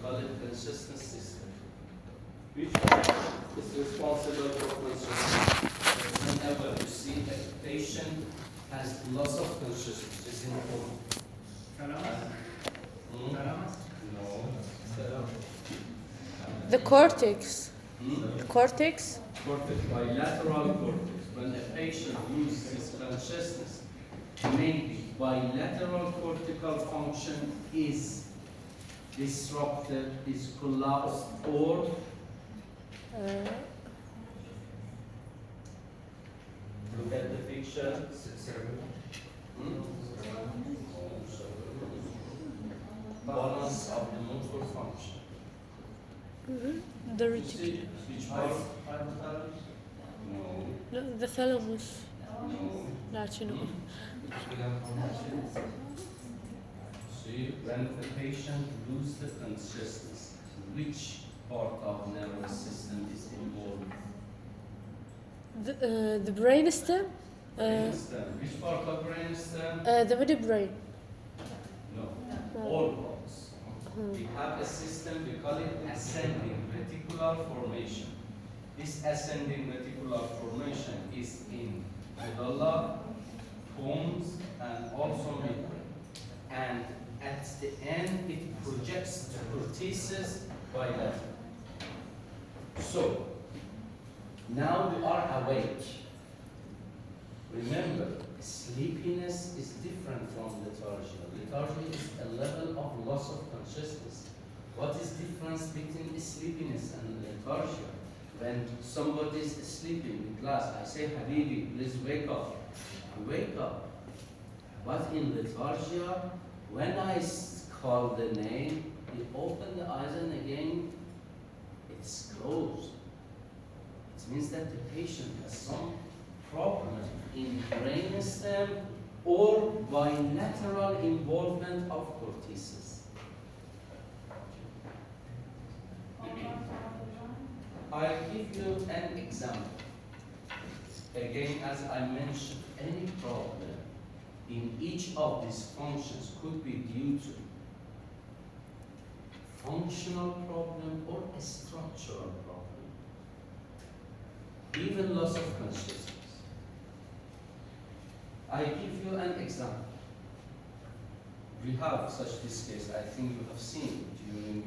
call it consciousness system. Which part is responsible for consciousness? Whenever you see a patient has loss of consciousness, is in coma. No. The cortex. Cortex? Cortex, bilateral cortex. When a patient loses his consciousness, maybe bilateral cortical function is disrupted, is collapsed, or look at the picture. Balance of the motor function. The You reticulum. see which part? No. No, the thalamus. No. Latino. See, when the patient loses the consciousness, which part of nervous system is involved? The brainstem. Brainstem. Which part of brainstem? The midbrain. No. All parts. We have a system, we call it ascending reticular formation. This ascending reticular formation is in medulla, pons, and also midbrain. And at the end, it projects the cortices bilaterally. So, now we are awake. Remember, sleepiness is different from lethargy. Lethargy is a level of loss of consciousness. What is the difference between sleepiness and lethargy? When somebody is sleeping in class, I say, Habibi, please wake up. You wake up. But in lethargy, when I call the name, you open the eyes and again, it's closed. It means that the patient has some problem in brainstem or bilateral involvement of cortices. I give you an example. Again, as I mentioned, any problem in each of these functions could be due to functional problem or a structural problem. Even loss of consciousness. I give you an example. We have such this case, I think you have seen during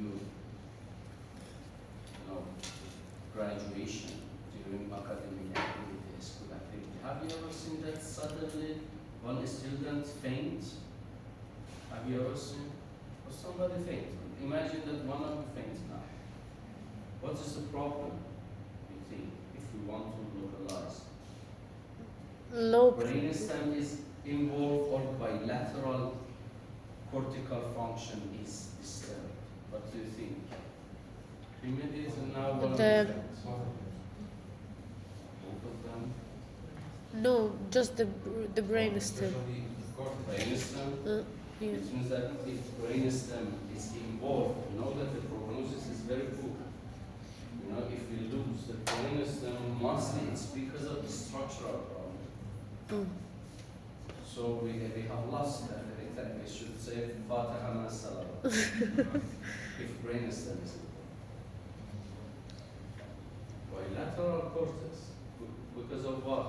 your graduation, during academic activity, school activity. Have you ever seen that suddenly one student faints? Have you ever seen? Or somebody faint? Imagine that one of you faints now. What is the problem, you think, if we want to localize? No. Brainstem is involved or bilateral cortical function is disturbed. What do you think? Immediately now one of The- the both of them. No, just the brainstem. Brainstem. Yeah. It means that if brainstem is involved, you know that the prognosis is very poor. You know, if we lose the brainstem, mostly it's because of the structural problem. So we have lost that. We should say Fatiha ma salam. If brainstem is involved. Bilateral cortex, because of what?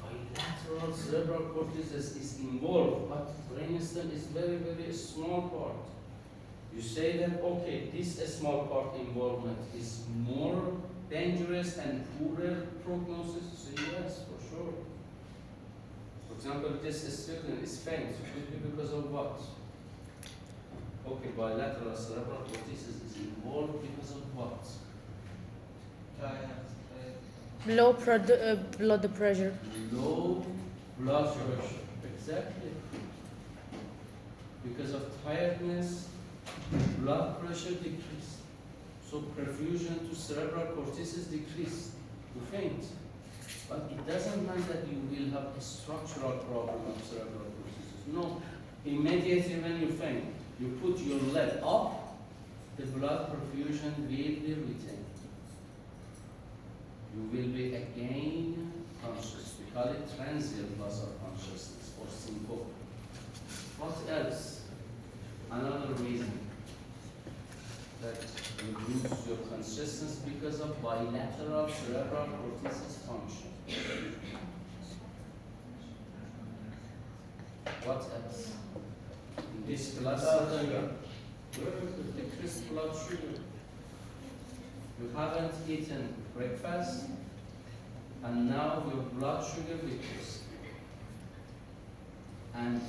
Bilateral cerebral cortex is involved, but brainstem is very, very small part. You say that, okay, this small part involvement is more dangerous and poorer prognosis? Say yes, for sure. For example, this student is faint. It could be because of what? Okay, bilateral cerebral cortex is involved because of what? Low blood pressure. Low blood pressure. Exactly. Because of tiredness, blood pressure decreased. So perfusion to cerebral cortex is decreased. You faint. But it doesn't mean that you will have a structural problem of cerebral cortex. No. Immediately when you faint, you put your leg up, the blood perfusion will be retained. You will be again conscious. We call it transient loss of consciousness or syncope. What else? Another reason. consciousness because of bilateral cerebral cortices function. What else? In this class, decreased blood sugar. You haven't eaten breakfast, and now your blood sugar decreased. And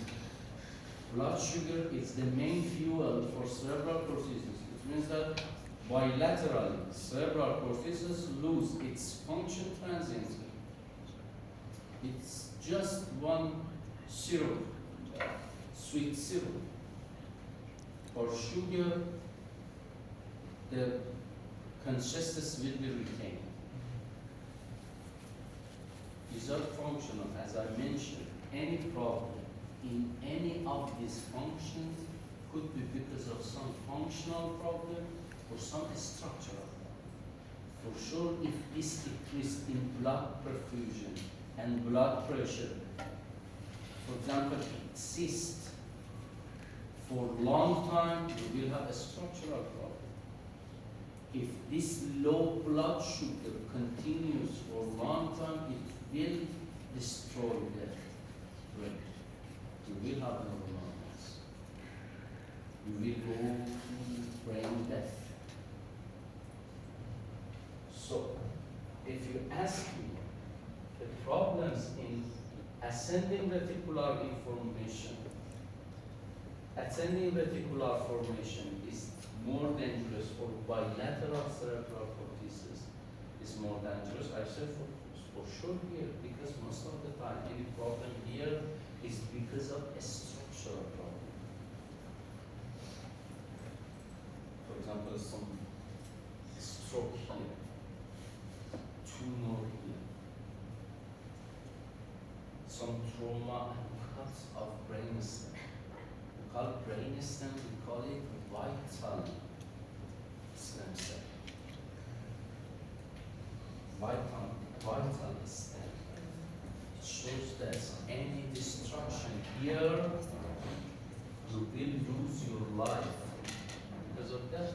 blood sugar is the main fuel for cerebral cortices. It means that bilaterally, cerebral cortices lose its function transiently. It's just one syrup, sweet syrup. For sugar, the consciousness will be retained. Result functional, as I mentioned, any problem in any of these functions could be because of some functional problem or some structural problem. For sure, if this decrease in blood perfusion and blood pressure, for example, exists for a long time, you will have a structural problem. If this low blood sugar continues for a long time, it will destroy the brain. You will have neural loss. You will go to brain death. So, if you ask me, the problems in ascending reticular information, ascending reticular formation is more dangerous, or bilateral cerebral cortices is more dangerous. I said for sure here, because most of the time any problem here is because of a structural problem. For example, some stroke here, tumor here, some trauma and cuts of brainstem. We call brainstem, we call it vital stem cell. Vital stem. It shows that any destruction here, you will lose your life because of that.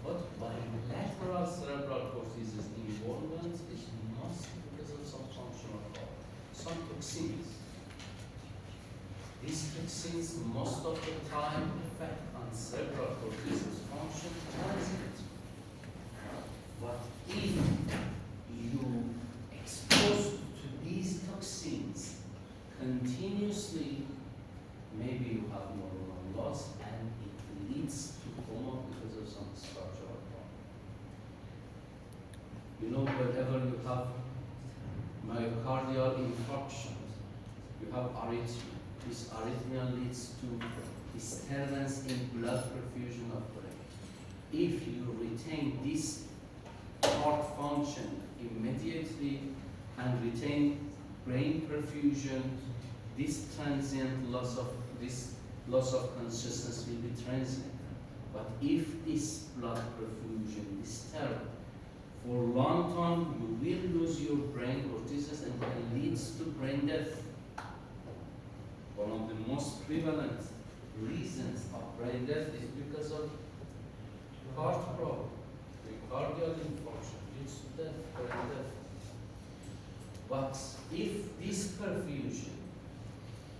But bilateral cerebral cortices involvement is mostly because of some functional problem, some toxins. These toxins most of the time affect on cerebral cortices function transiently. But if you expose to these toxins continuously, maybe you have neuronal loss and it leads to coma because of some structural problem. You know, whenever you have myocardial infarction, you have arrhythmia. This arrhythmia leads to disturbance in blood perfusion of brain. If you retain this heart function immediately and retain brain perfusion, this loss of consciousness will be transient. But if this blood perfusion is disturbed for a long time, you will lose your brain cortices and can lead to brain death. One of the most prevalent reasons of brain death is because of heart problem. Myocardial infarction leads to death, brain death. But if this perfusion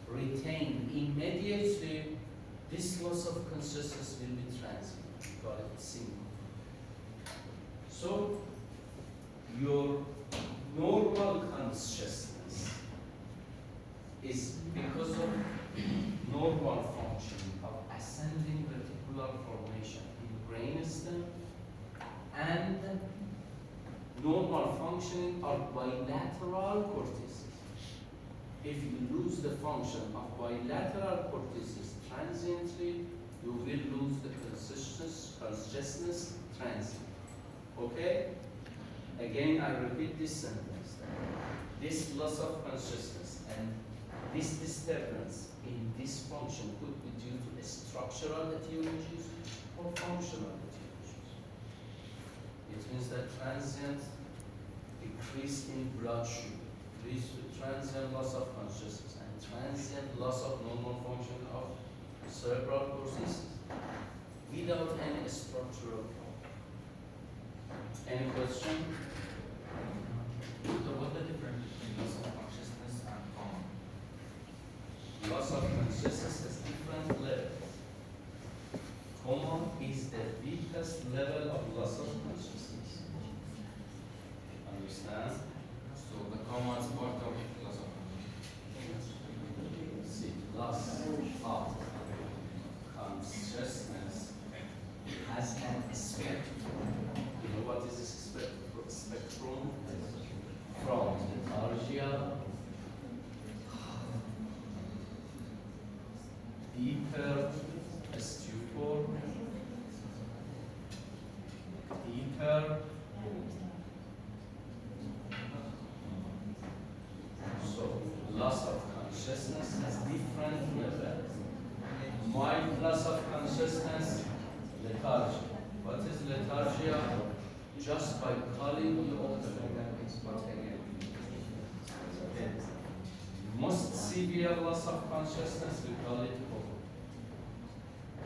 retained immediately, this loss of consciousness will be transient. We call it single. So your normal consciousness is because of normal functioning of ascending reticular formation in brainstem and normal functioning of bilateral cortices. If you lose the function of bilateral cortices transiently, you will lose the consciousness transiently. Okay? Again, I repeat this sentence. This loss of consciousness and this disturbance in this function could be due to a structural etiologies or functional etiologies. It means that transient decrease in blood sugar leads to transient loss of consciousness and transient loss of normal function of cerebral cortices. without any structural problem. Any question? So what's the difference between loss of consciousness and coma? Loss of consciousness has different levels. Coma is the weakest level of loss of consciousness. Understand? So the coma is part of loss of consciousness. See, loss of consciousness has an spectrum. You know what is this spectrum? From lethargia, deeper stupor, deeper so loss of consciousness has different levels. Mild loss of consciousness, lethargy. What is lethargia? Just by calling you open. Most severe loss of consciousness, we call it coma.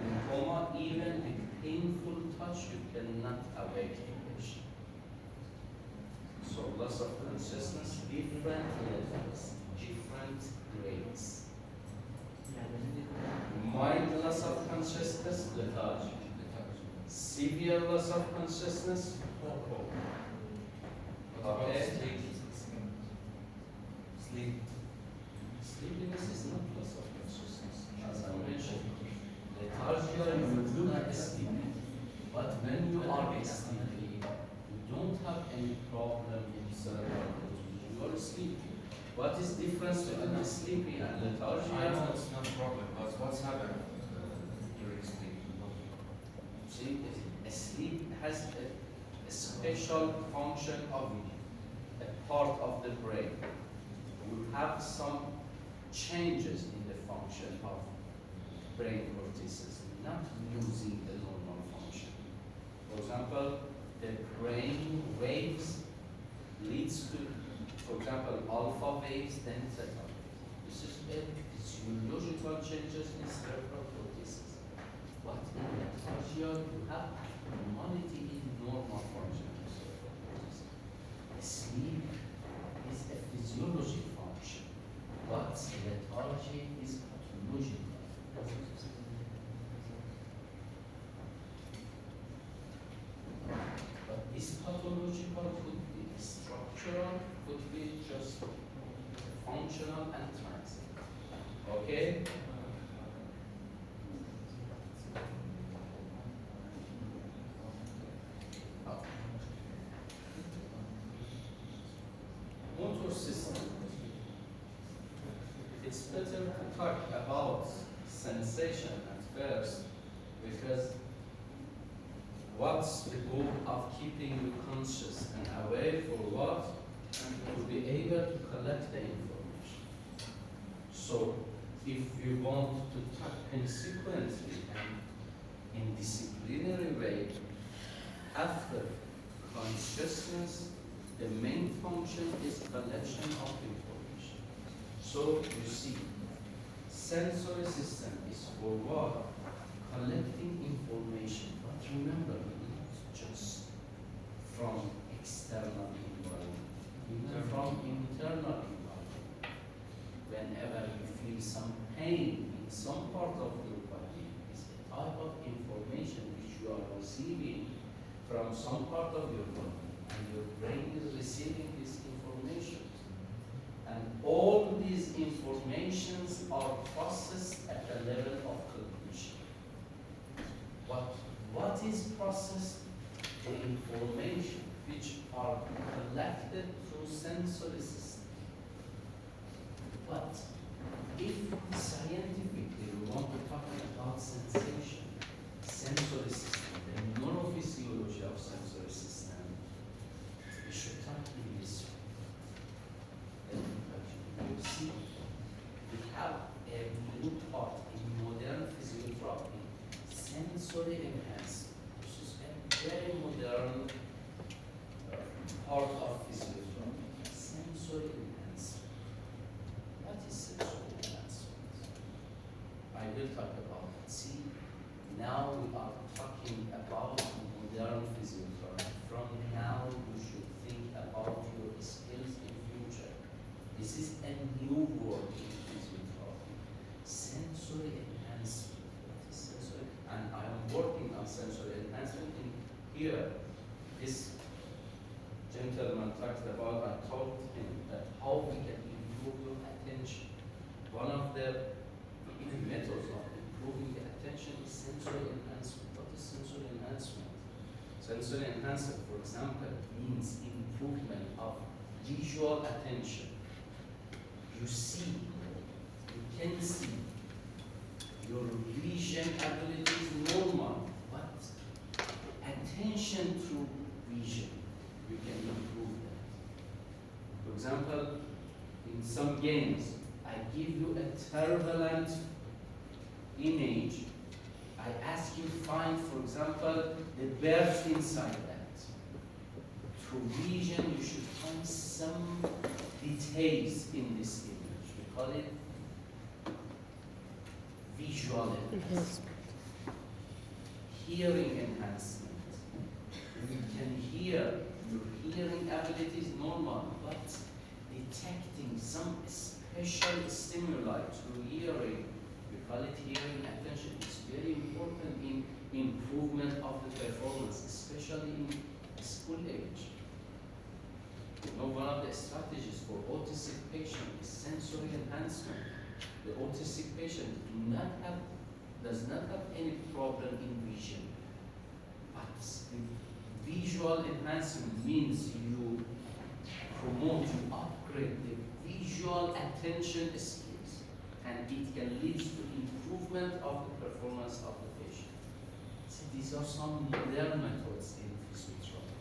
In coma, even with painful touch, you cannot awake the patient. So loss of consciousness, different levels, different grades. Mild loss of consciousness, lethargy. Severe loss of consciousness, coma. Okay. Sleep. Sleepiness is not loss of consciousness, as I mentioned. Lethargia, you look sleepy, but when you are sleepy, you don't have any problem in cerebral confusion. You are sleepy. What is difference between sleepy and I lethargia? know it's not a problem, but what's happened during sleep? See, sleep has a special function of a part of the brain. You have some changes in the function of brain cortices, not losing the normal function. For example, the brain waves leads to, for example, alpha waves, then theta waves. This is a physiological changes in cerebral cortices. But in lethargia, you have abnormality in normal function of cerebral cortices. Sleep is a physiological function, but lethargy is pathological. But is pathological, could be structural, could be just functional and transient. Okay? Motor system. It's better to talk about sensation at first because what's the goal of keeping you conscious and aware for what? And to be able to collect the information. So if you want to talk consequently and in disciplinary way, after consciousness, the main function is collection of information. So you see, sensory system is for what? Collecting information. But remember, not just from external environment, even from internal environment. Whenever you feel some pain in some part of your body, it's a type of information which you are receiving from some part of your body. And your brain is receiving this information. And all these informations are processed at the level of cognition. What is processed? The information which are collected through sensory system. But if scientifically we want to talk about sensation, sensory system, the neurophysiology of sensory system, we should talk in this way. You see, we have a new part in modern physiotherapy, sensory enhancement. This is a very modern part of physiotherapy, sensory enhancement. What is sensory enhancement? I will talk about it. See, Now we are talking about modern physiotherapy. From now, you should think about your skills in future. This is a new word in physiotherapy. Sensory enhancement. What is sensory? And I am working on sensory enhancement in here. This gentleman talked about, I told him that how we can improve your attention. One of the methods of improving the attention is sensory enhancement. What is sensory enhancement? Sensory enhancement, for example, means improvement of visual attention. You see, you can see, your vision ability is normal, but attention through vision, you can improve that. For example, in some games, I give you a turbulent image. I ask you to find, for example, the birds inside that. Through vision, you should find some details in this image. We call it visual enhancement. Hearing enhancement. You can hear, your hearing ability is normal, but detecting some special stimuli through hearing, we call it hearing attention. It's very important in improvement of the performance, especially in school age. You know, one of the strategies for autistic patients is sensory enhancement. The autistic patient does not have any problem in vision, but the visual enhancement means you promote, you upgrade the visual attention skills, and it can lead to improvement of the performance of the patient. So these are some modern methods in physiotherapy.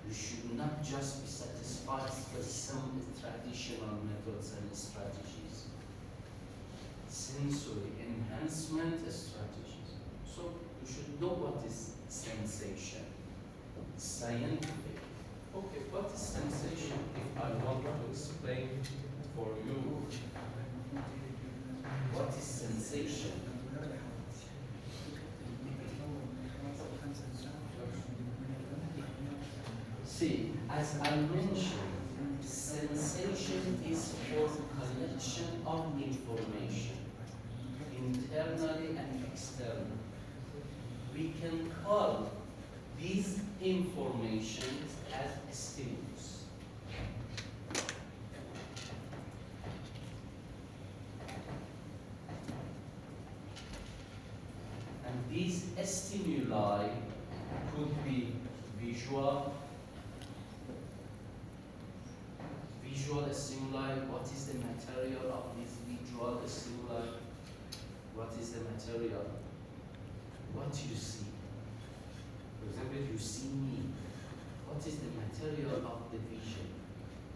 You should not just be satisfied with some traditional methods and strategies. Sensory enhancement strategies. So you should know what is sensation. Scientific. Okay, what is sensation? If I want to explain for you what is sensation. See, as I mentioned, sensation is for collection of information, internally and externally. We can call these informations as stimulus. And these stimuli could be visual stimuli. What is the material of these visual stimuli? What is the material? What you see. For example, if you see me, what is the material of the vision?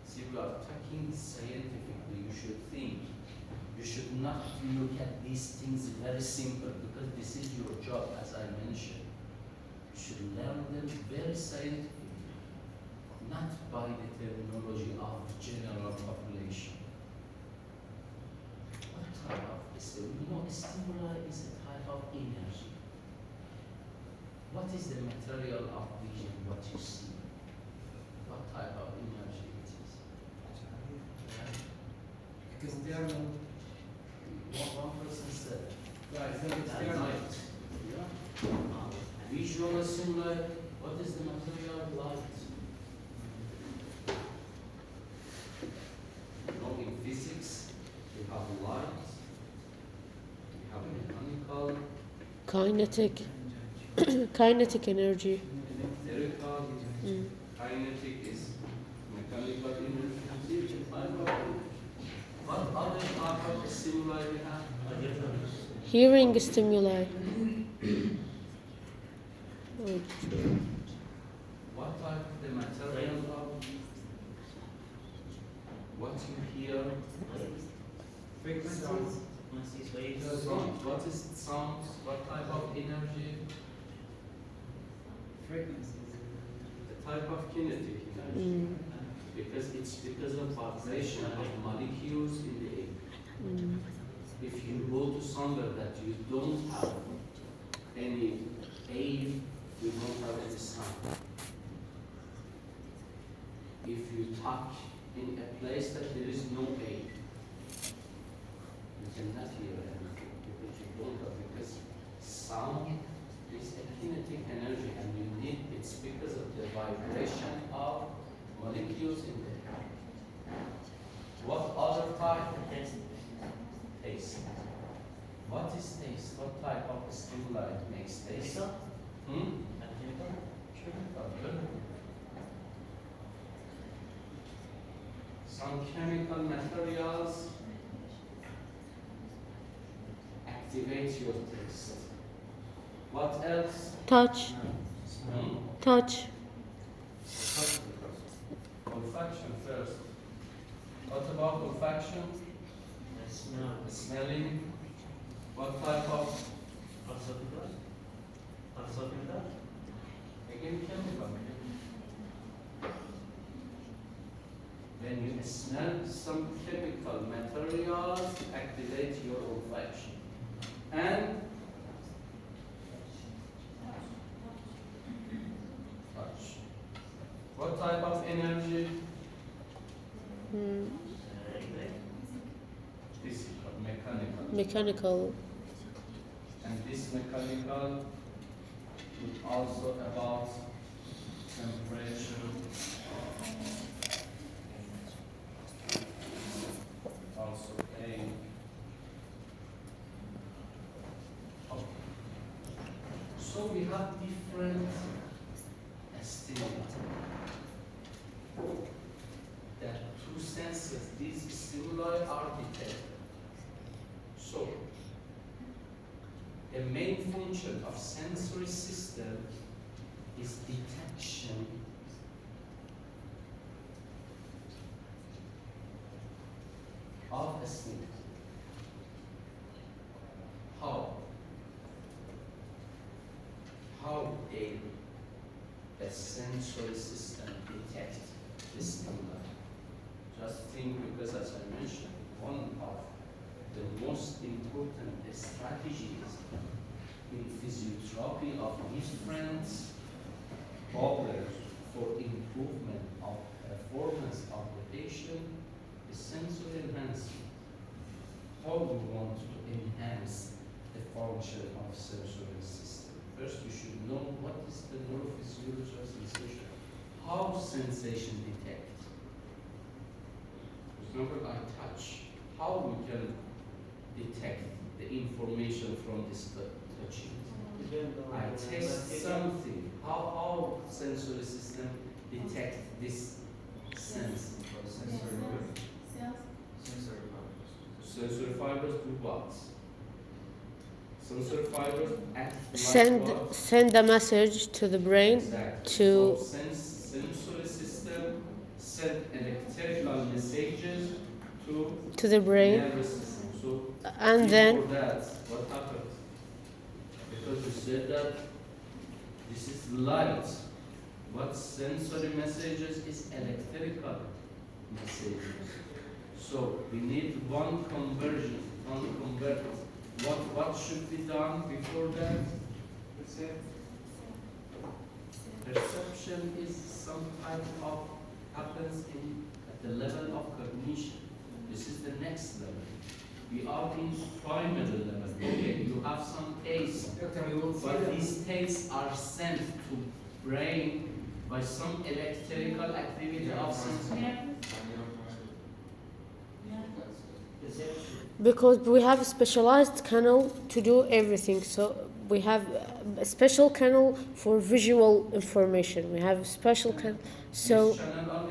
See, we are talking scientifically. You should think. You should not look at these things very simple, because this is your job, as I mentioned. You should learn them very scientifically, not by the terminology of general population. What type of stimuli? You know, a stimuli is a type of energy. What is the material of vision, what you see? What type of energy it is? Because there are no. One person said, Yeah, it's at night. Yeah. Visual stimuli, what is the material of light? You know, in physics, we have light, we have mechanical, Kinetic. Kinetic energy. electrical, kinetic is mechanical energy. What other type of stimuli we have? Hearing stimuli. Oh, What type the material of what you hear? Frequencies. Sound. What is sound? What type of energy? Frequencies. The type of kinetic energy. Because it's because of vibration of molecules in the air. If you go to somewhere that you don't have any air, we don't have any sound. If you touch in a place that there is no air, you cannot hear anything because you don't have, because sound is a kinetic energy and you need, it's because of the vibration of molecules in the air. What other type? Taste. What is taste? What type of stimuli makes taste? Hmm? Some chemical materials activate your taste. What else? Touch. Hmm? Touch. Olfaction first. What about olfaction? Smelling. What type of? Again, chemical. When you smell some chemical materials, activate your olfaction. And touch. What type of energy? Mm, Physical, mechanical. mechanical. And this mechanical is also about temperature, also pain. Okay. So we have different stimuli. There are two senses. These stimuli are detected. So the main function of sensory system is detection of a stimulus. How the sensory system detect the stimuli? Just think, because as I mentioned, one of the most important strategies in physiotherapy of different problems for improvement of performance of the patient is sensory enhancement. How do we want to enhance the function of sensory system? First, you should know what is the neurophysiology of sensation. How sensation detect? For example, I touch. How we can detect the information from this touching? I taste something. How sensory system detect this sense? Sensory fibers do what? Sensory fibers act like what? Send a message to the brain Exactly. to So sensory system send electrical messages to the brain, nervous system. So and then before that, what happened? Because you said that this is light. What sensory messages is electrical messages. So we need one conversion, one convert. What should be done before that? Perception is some type of happens at the level of cognition. This is the next level. We are in primary level. Okay, you have some tastes, but these tastes are sent to brain by some electrical activity of sensory. because we have a specialized canal to do everything. So we have a special canal for visual information. We have a special canal. So These channels are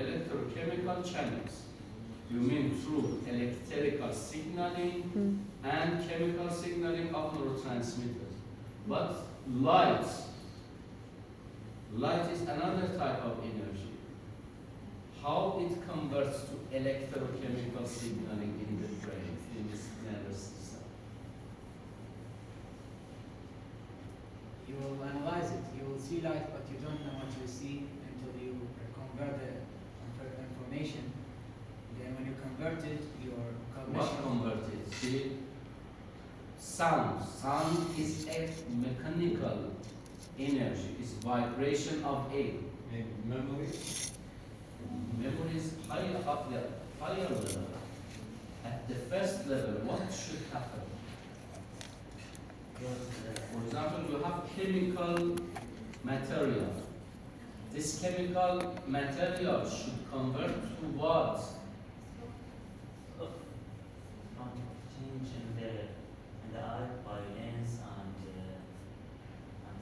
electrochemical channels. You mean through electrical signaling and chemical signaling of neurotransmitters. But light is another type of energy. How it converts to electrochemical signaling in the brain, in the nervous system. You will analyze it. You will see light, but you don't know what you see until you convert the information. Then when you convert it, your What cognition. converted? See, sound. Sound is a mechanical energy, is vibration of air. Maybe memory. Memory is higher up there, higher level. At the first level, what should happen? For example, you have chemical material. This chemical material should convert to what? Change in the eye by lens and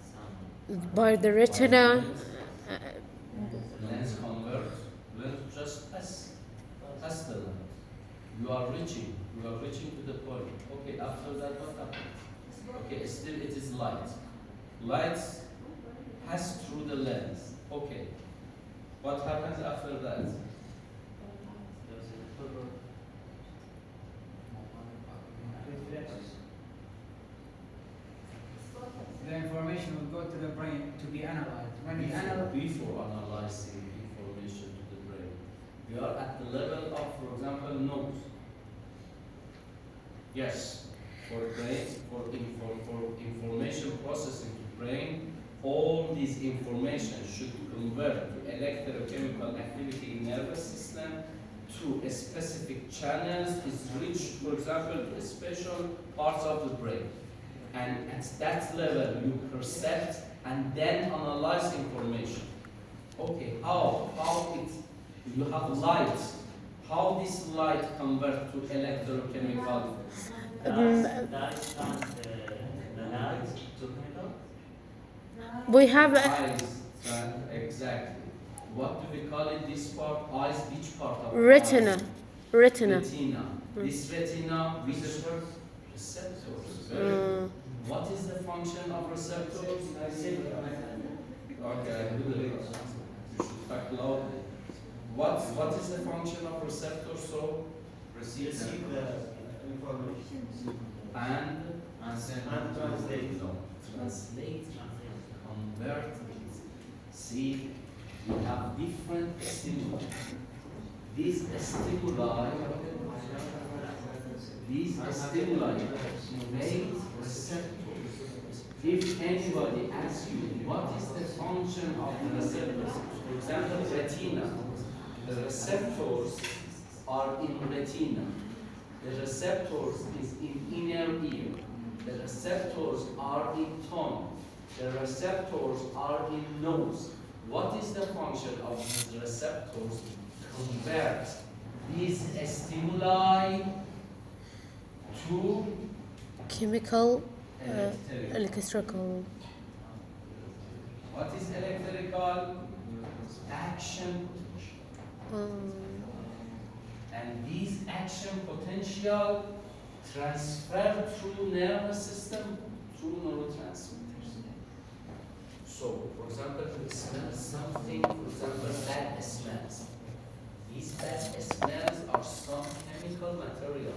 some. By the retina. Lens convert. Lens just pass the line. You are reaching to the point. Okay, after that what happens? Okay, still it is light. Light pass through the lens. Okay. What happens after that? The information will go to the brain to be analyzed. When we analyze, Before analyzing information to the brain, we are at the level of, for example, nose. Yes, for brain, for information processing to brain, all these information should convert to electrochemical activity in nervous system to a specific channels is reached, for example, to special parts of the brain. And at that level, you perceive and then analyze information. Okay, how it, you have light, how this light convert to electrochemical? That is from the light to chemical. We have Eyes, exactly. What do we call it, this part? Eyes, which part of retina. eyes? Retina. Retina. This retina, which receptors. What is the function of receptors? Okay, you should talk loudly. What is the function of receptors? So Receive the information and and translate. translate, convert it. See, we have different stimuli. These stimuli make receptors. If anybody asks you what is the function of the receptors, for example, retina, the receptors are in retina. The receptors is in inner ear. The receptors are in tongue. The receptors are in nose. What is the function of these receptors? Convert these stimuli to Chemical, electrical. electrical. What is electrical? Action. And these action potential transfer through nervous system through neurotransmitters. So, for example, you smell something, for example, bad smells. These bad smells are some chemical material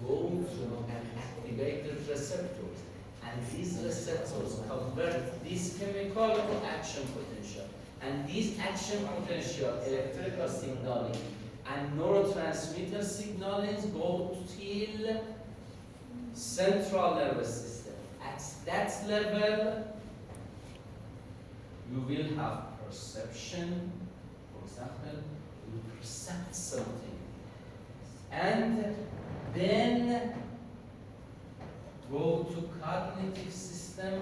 go through and activate the receptors. And these receptors convert this chemical to action potential. And these action potential, electrical signaling, and neurotransmitter signalings go till central nervous system. At that level, you will have perception. For example, you perceive something, and then go to cognitive system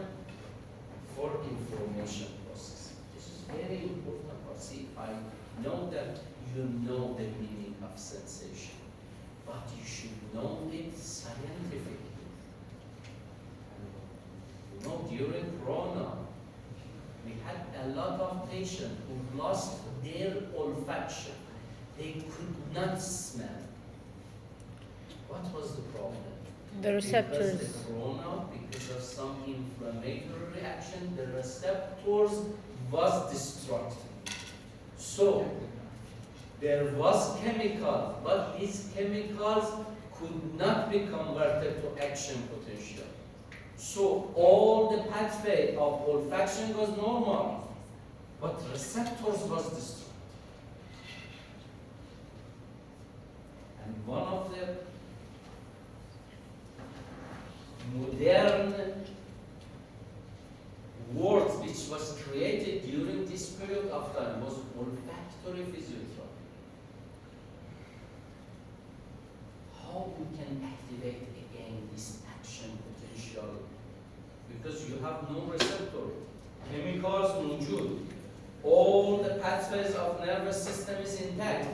for information processing. This is very important. See, I know that you know the meaning of sensation, but you should know it scientifically. You know, during Corona, we had a lot of patients who lost their olfaction. They could not smell. What was the problem? The receptors. Because the corona, because of some inflammatory reaction, the receptors was destructed. So, there was chemical, but these chemicals could not be converted to action potential. So, all the pathway of olfaction was normal, but receptors was destroyed. And one of the modern word which was created during this period of time was olfactory physiotherapy. How we can activate again this action potential? Because you have no receptor. Chemicals موجود. All the pathways of nervous system is intact.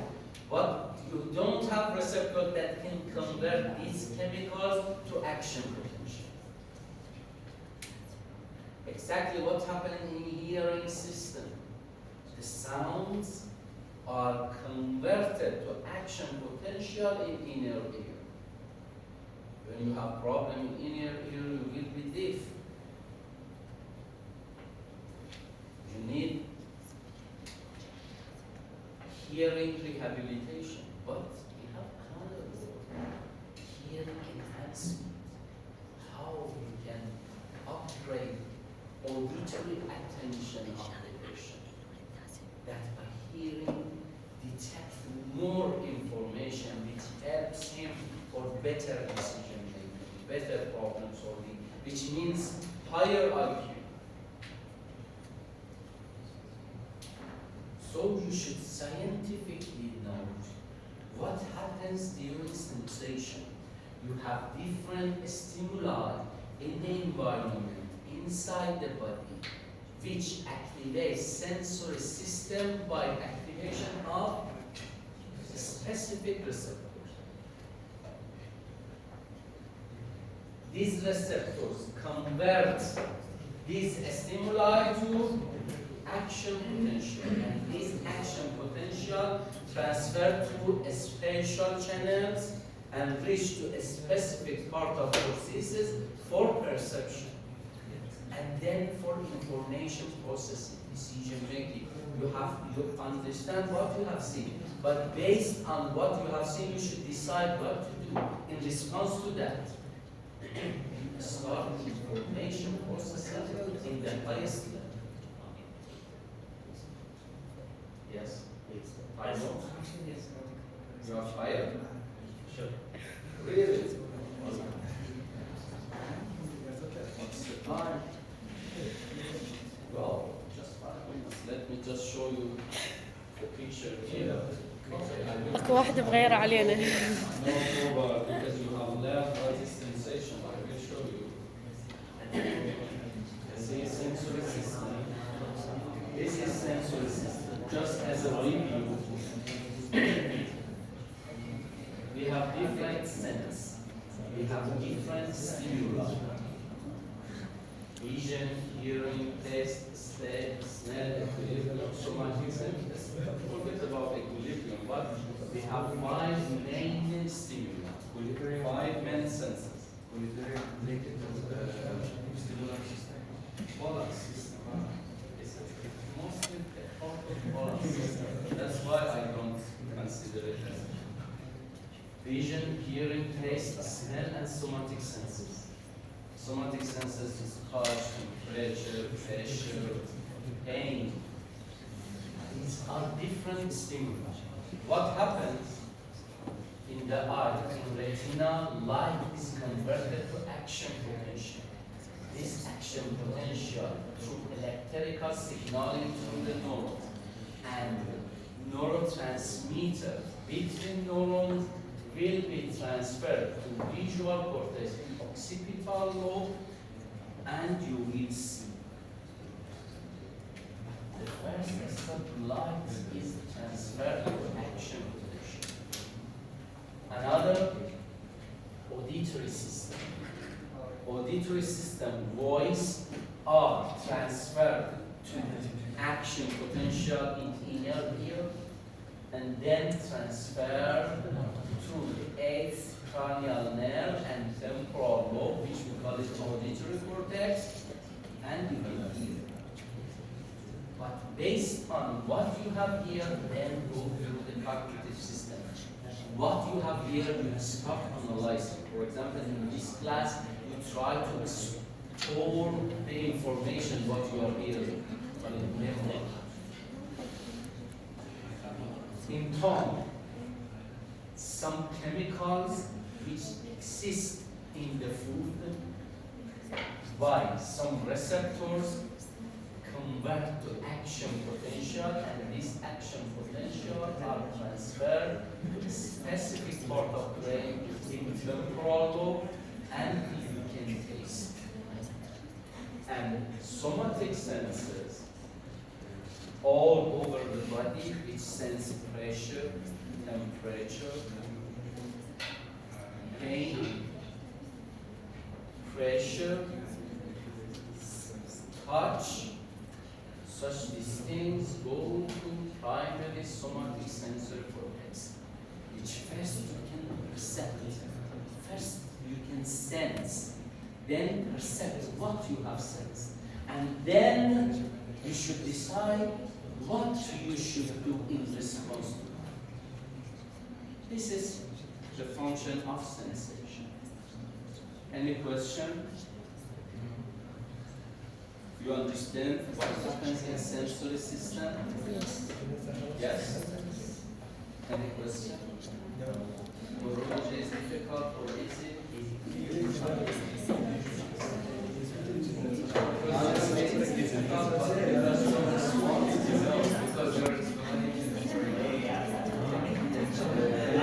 But you don't have receptor that can convert these chemicals to action potential. Exactly what happened in hearing system. The sounds are converted to action potential in inner ear. When you have problem in inner ear, you will be deaf. You need hearing rehabilitation, but we have another word, hearing enhancement. How you can upgrade auditory attention of the patient, that by hearing detect more information which helps him for better decision making, better problem solving, which means higher IQ. So you should scientifically know what happens during sensation. You have different stimuli in the environment, inside the body, which activates sensory system by activation of specific receptors. These receptors convert these stimuli to action potential, and this action potential transfer to spatial channels and reach to a specific part of processes for perception. And then for information processing, decision making, you have to understand what you have seen. But based on what you have seen, you should decide what to do in response to that. Start information processing in the highest level. Yes, please. I know. You are fired? Sure. Really? What's the time? Well, just 5 minutes. Let me just show you the picture here. Okay, I will. اكو واحد بغير علينا. No problem, because you have learned what is sensation. I will show you. This is sensory system. This is sensory system. Just as a review, we have different sense. We have different stimuli. Vision, hearing, taste, smell, equilibrium, somatic senses. Forget about equilibrium, but we have 5 main stimuli, 5 main senses. Balance system. It's mostly a part of balance system. That's why I don't consider it as vision, hearing, taste, smell, and somatic senses. Somatic senses is touch, temperature, pressure, pain. These are different stimuli. What happens in the eye, in retina, light is converted to action potential. This action potential through electrical signaling through the neurons and neurotransmitter between neurons will be transferred to visual cortex, occipital lobe, and you will see. The first step, light is transferred to action potential. Another, auditory system. Auditory system, voice are transferred to action potential in inner ear, and then transferred to the 8th cranial nerve and temporal lobe, which we call it auditory cortex, and you will hear. But based on what you have here, then go through the cognitive system. What you have here, you start analyzing. For example, in this class, you try to store the information what you are hearing. In tongue, some chemicals which exist in the food why some receptors convert to action potential, and this action potential are transferred to a specific part of brain in temporal lobe and you can taste. And somatic senses all over the body, it sense pressure, temperature, pain, pressure, touch. Such these things go to primary somatic sensory cortex, which first you can perceive, first you can sense, then perceive what you have sensed, and then you should decide what you should do in response to it. This is the function of sensation. Any question? You understand what happens in sensory system? Yes. Yes? Any question? Neurology is difficult